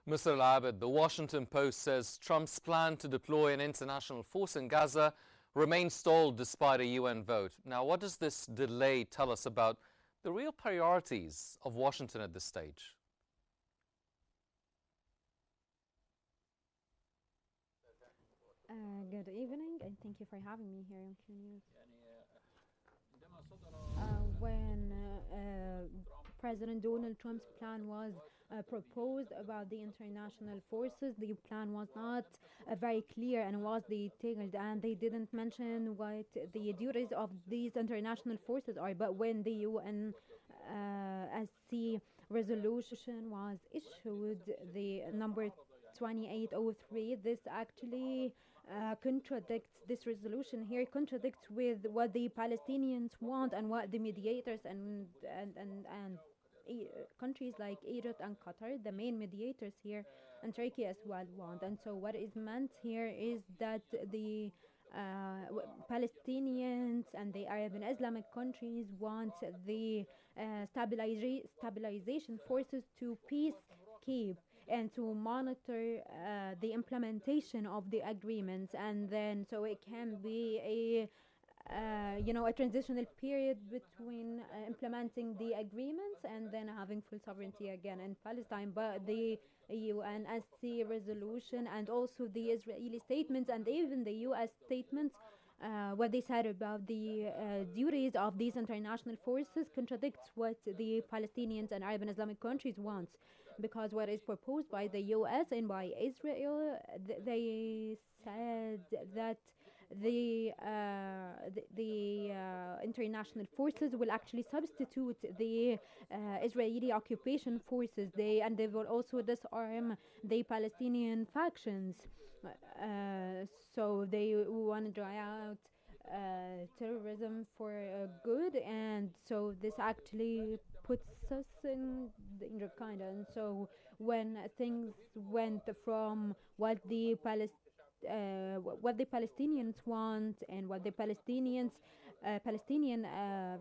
Mr. Al-Abid, the Washington Post says Trump's plan to deploy an international force in Gaza remains stalled despite a UN vote. Now, what does this delay tell us about the real priorities of Washington at this stage? Good evening, and thank you for having me here on Qnews. When President Donald Trump's plan was proposed about the international forces, the plan was not very clear and was detailed, and they didn't mention what the duties of these international forces are. But when the UNSC resolution was issued, the number 2803, this actually contradicts this resolution here contradicts with what the Palestinians want and what the mediators and countries like Egypt and Qatar, the main mediators here, and Turkey as well want. And so what is meant here is that the Palestinians and the Arab and Islamic countries want the stabilization forces to peacekeep and to monitor the implementation of the agreements, and then so it can be a transitional period between implementing the agreements and then having full sovereignty again in Palestine. But the UNSC resolution and also the Israeli statements and even the US statements, what they said about the duties of these international forces contradicts what the Palestinians and Arab and Islamic countries want, because what is proposed by the US and by Israel, they said that the international forces will actually substitute the Israeli occupation forces. They will also disarm the Palestinian factions. So they want to dry out terrorism for good, and so this actually puts us in danger, kind of. And so when things went from what the Palestinians want and what the Palestinian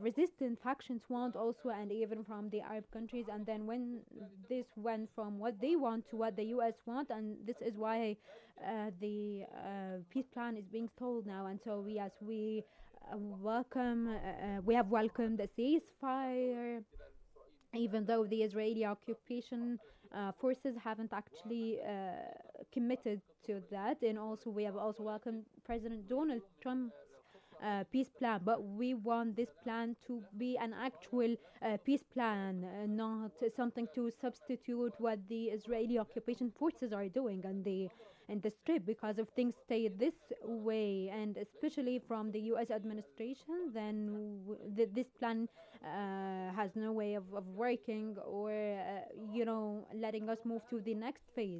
resistant factions want also, and even from the Arab countries, and then when this went from what they want to what the US want, and this is why the peace plan is being stalled now. And so yes, we have welcomed the ceasefire, even though the Israeli occupation forces haven't actually committed to that. And also we have also welcomed President Donald Trump's peace plan, but we want this plan to be an actual peace plan, not something to substitute what the Israeli occupation forces are doing in the strip. Because if things stay this way, and especially from the US administration, then this plan has no way of working or letting us move to the next phase.